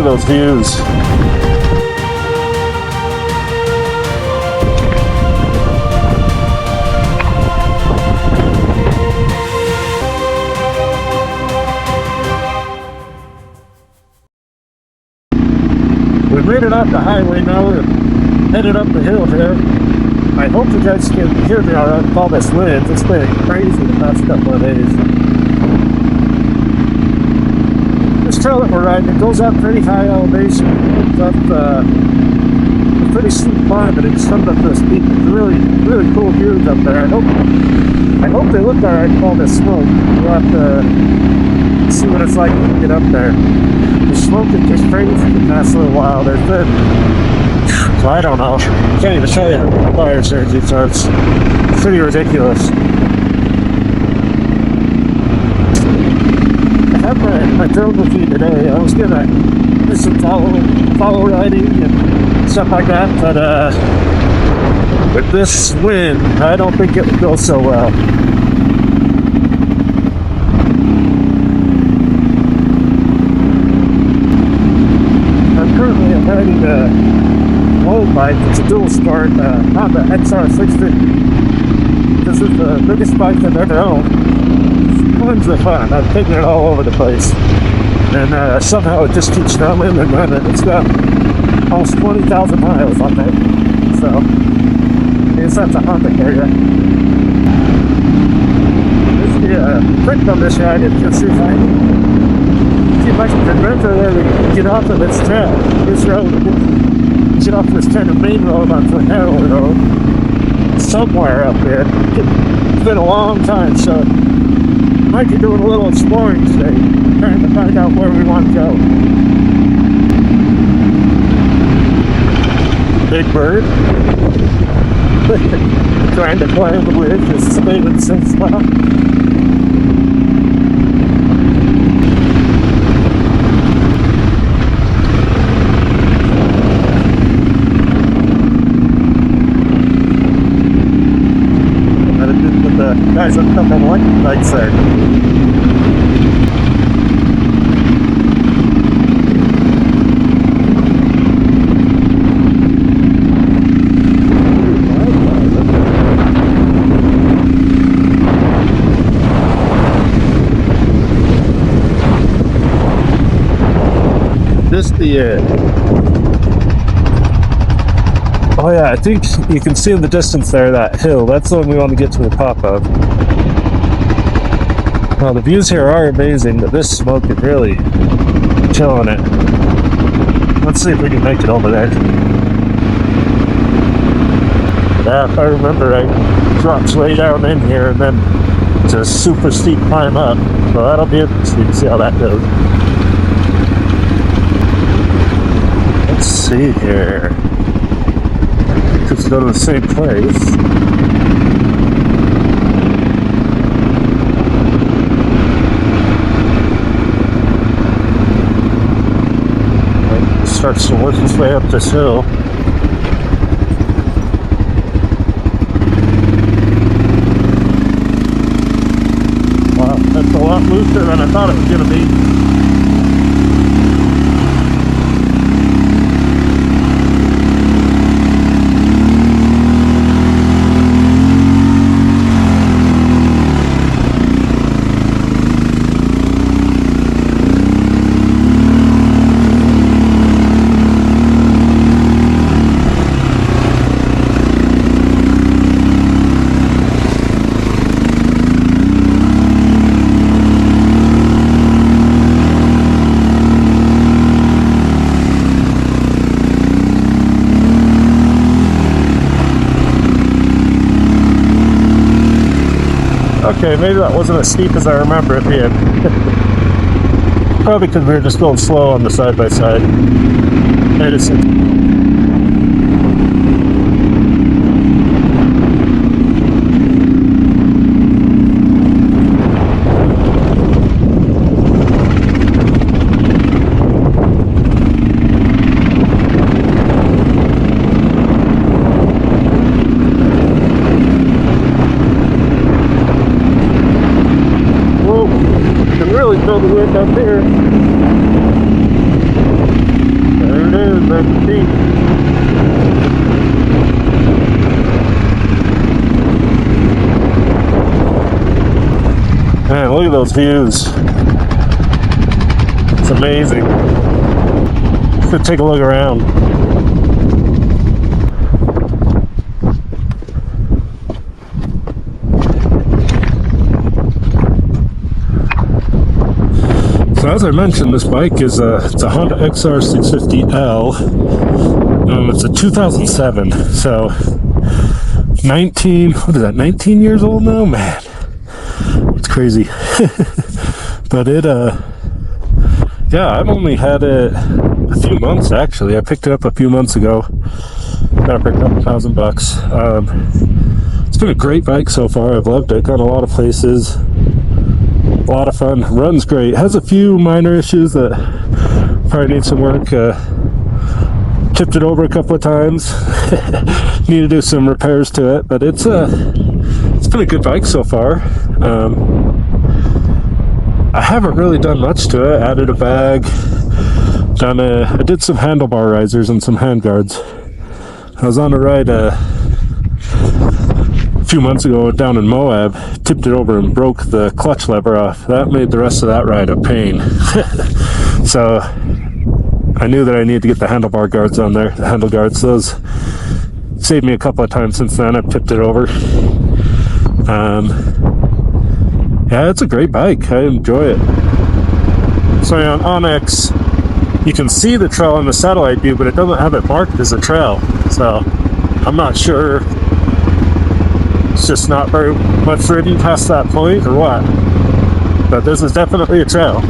at those views. We made it off the highway now. We're headed up the hill here. I hope you guys can hear me alright with all this wind. It's been crazy the past couple of days. This trail that we're riding, it goes up pretty high elevation. It's up a pretty steep climb, but it's coming up this steep. It's really, really cool views up there. I hope they look alright with all this smoke. We'll have to see what it's like when we get up there. The smoke is just crazy the past little while. There's been, so I don't know. Can't even show you the fire surge, so it's pretty ridiculous. I have my drone with me today. I was gonna do some follow riding and stuff like that, but with this wind, I don't think it would go so well. I'm riding a old bike. It's a dual sport Honda XR650. This is the biggest bike I've ever owned. Tons of fun. I'm taking it all over the place. And somehow it just keeps running and running. It's got almost 20,000 miles on it. So, I guess that's a Honda carrier. There's the trick on this ride is just see if I can remember where to get off of this trail, this road, get off this kind of main road onto a narrow road, somewhere up there. It's been a long time, so I might be doing a little exploring today, trying to find out where we want to go. Big bird. Trying to climb the ridge, it's spinning since now. Guys, I'm coming on electric bikes there. This the oh yeah, I think you can see in the distance there, that hill. That's the one we want to get to the top of. Well, the views here are amazing, but this smoke is really killing it. Let's see if we can make it over there. Yeah, if I remember right, it drops way down in here and then it's a super steep climb up. So that'll be interesting to see how that goes. Let's see here. Just go to the same place. It starts to work its way up this hill. Wow, that's a lot looser than I thought it was going to be. Okay, maybe that wasn't as steep as I remember it being. Probably because we were just going slow on the side-by-side. Feel the wind up here. those views. It's amazing. Let's take a look around. So as I mentioned, this bike is it's a Honda XR650L. It's a 2007, so 19, what is that, 19 years old now? Man, it's crazy. But it, yeah, I've only had it a few months, actually. I picked it up a few months ago. Got it for $1,000. It's been a great bike so far. I've loved it. Gone a lot of places. A lot of fun. Runs great. Has a few minor issues that probably need some work. Tipped it over a couple of times. Need to do some repairs to it, but it's been a good bike so far. I haven't really done much to it. Added a bag. I did some handlebar risers and some handguards. I was on a ride a few months ago down in Moab, tipped it over and broke the clutch lever off. That made the rest of that ride a pain. So I knew that I needed to get the handlebar guards on there, the handle guards. Those saved me a couple of times since then. I've tipped it over. Yeah, it's a great bike. I enjoy it. So on Onyx, you can see the trail in the satellite view, but it doesn't have it marked as a trail. So I'm not sure. It's just not very much ridden past that point or what. But this is definitely a trail.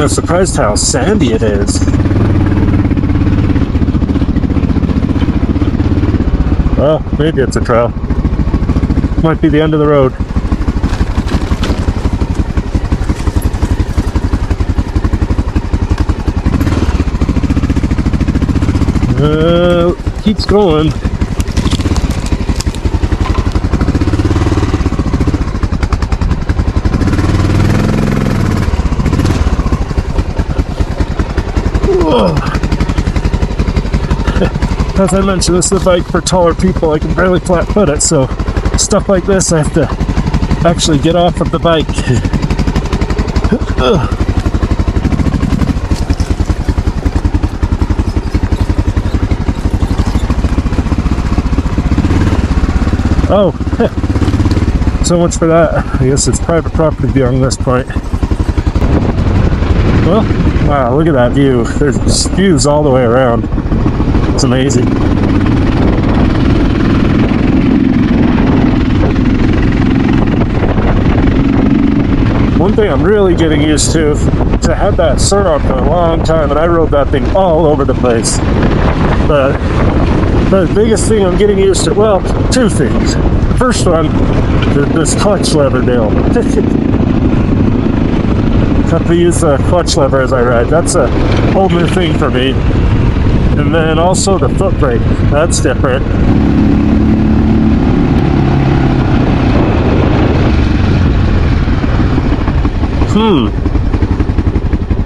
I'm surprised how sandy it is. Well, maybe it's a trail. Might be the end of the road. Keeps going. As I mentioned, this is a bike for taller people. I can barely flat foot it, so stuff like this I have to actually get off of the bike. Oh, so much for that. I guess it's private property beyond this point. Well, wow, look at that view. There's views all the way around. It's amazing. One thing I'm really getting used to, I had that cert on for a long time and I rode that thing all over the place. But the biggest thing I'm getting used to, well, two things. First one, this clutch lever deal. Have to use the clutch lever as I ride. That's a whole new thing for me. And then also the foot brake. That's different.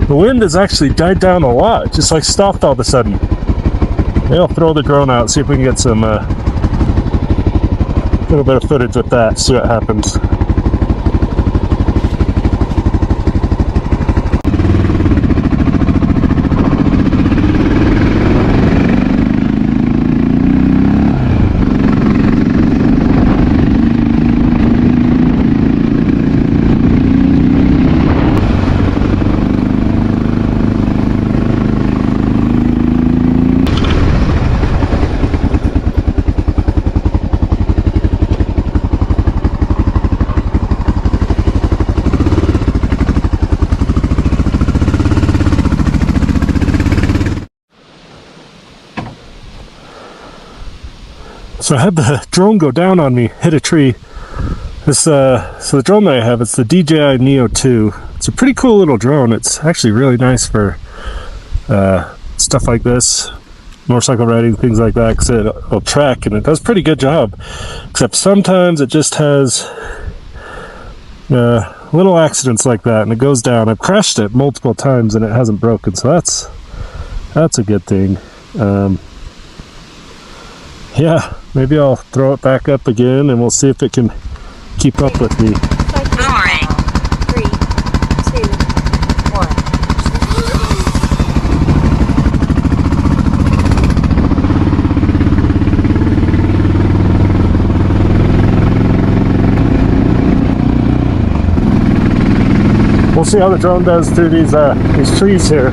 The wind has actually died down a lot. Just like stopped all of a sudden. Maybe I'll throw the drone out, see if we can get some little bit of footage with that, see what happens. So I had the drone go down on me, hit a tree. So the drone that I have, it's the DJI Neo 2. It's a pretty cool little drone. It's actually really nice for stuff like this, motorcycle riding, things like that, because it'll track and it does a pretty good job. Except sometimes it just has little accidents like that and it goes down. I've crashed it multiple times and it hasn't broken, so that's a good thing. Yeah, Maybe I'll throw it back up again and we'll see if it can keep up with me. Boomerang. 3, 2, 1. We'll see how the drone does through these trees here.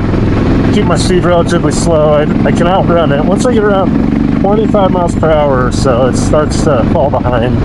Keep my speed relatively slow. I can outrun it. Once I get around 25 miles per hour or so, it starts to fall behind.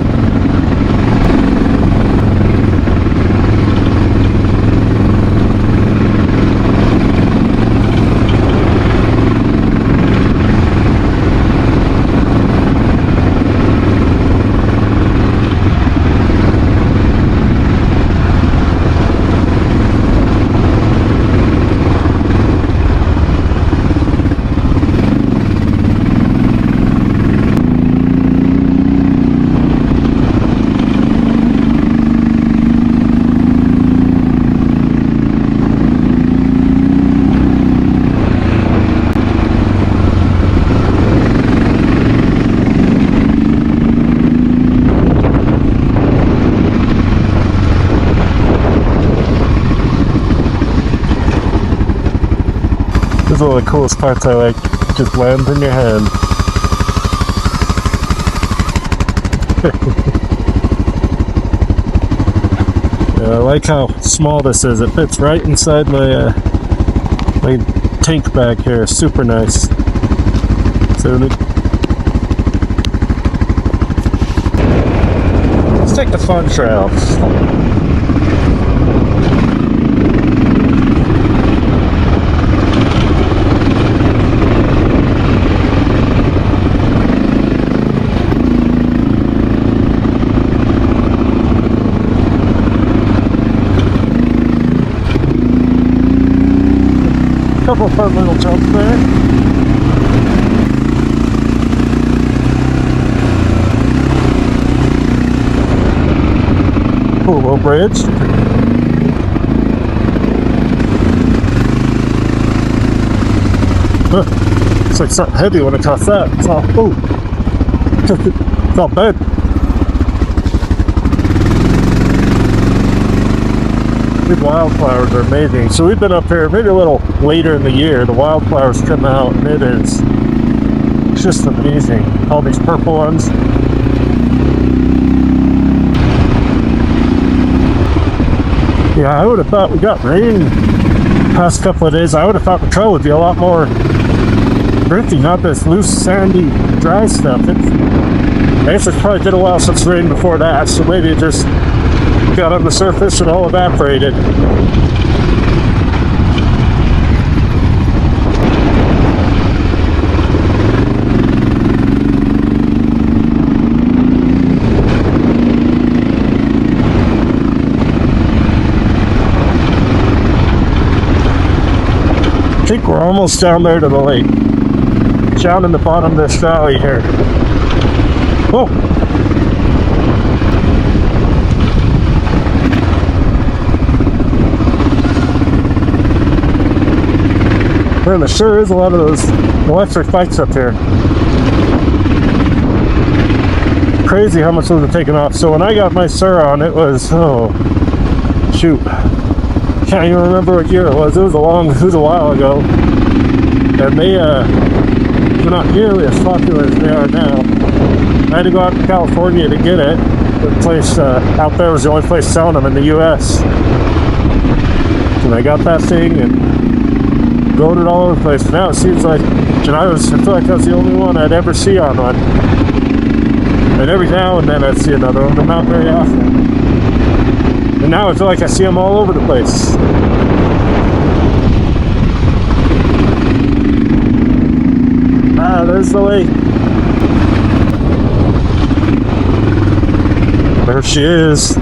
This is one of the coolest parts I like. It just lands in your hand. Yeah, I like how small this is. It fits right inside my my tank bag here. Super nice. So let's take the fun trails. Couple fun little jumps there. Cool little bridge. Huh. It's like something heavy when I toss that. It's all, ooh. It's all bad. These wildflowers are amazing. So we've been up here maybe a little later in the year. The wildflowers come out and it's just amazing. All these purple ones. Yeah, I would have thought we got rain past couple of days. I would have thought the trail would be a lot more gritty, not this loose, sandy, dry stuff. I guess it's probably been a while since rain before that, so maybe it just got on the surface and all evaporated. I think we're almost down there to the lake. Down in the bottom of this valley here. Oh! Man, there sure is a lot of those electric bikes up here. Crazy how much those are taking off. So when I got my Sur on, it was, oh, shoot. Can't even remember what year it was. It was a while ago. And they're not nearly as popular as they are now. I had to go out to California to get it. The place out there was the only place selling them in the US. And I got that thing and rode it all over the place. Now it seems like, and I feel like I was the only one I'd ever see on one. And every now and then I'd see another one, but not very often. And now I feel like I see them all over the place. Ah, there's the lake. There she is.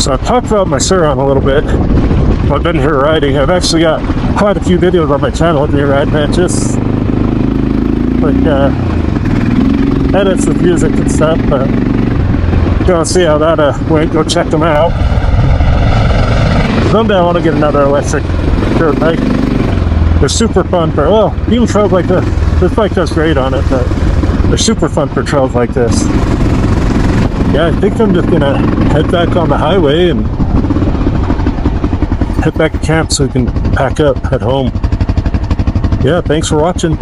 So I've talked about my Sur-on a little bit. I've been here riding. I've actually got quite a few videos on my channel of me riding it, just like edits with music and stuff. But you want to see how that went, go check them out. Someday I want to get another electric dirt bike. They're super fun for, well, even trails like this. This bike does great on it, but they're super fun for trails like this. Yeah, I think I'm just gonna head back on the highway and head back to camp so we can pack up, head home. Yeah, thanks for watching.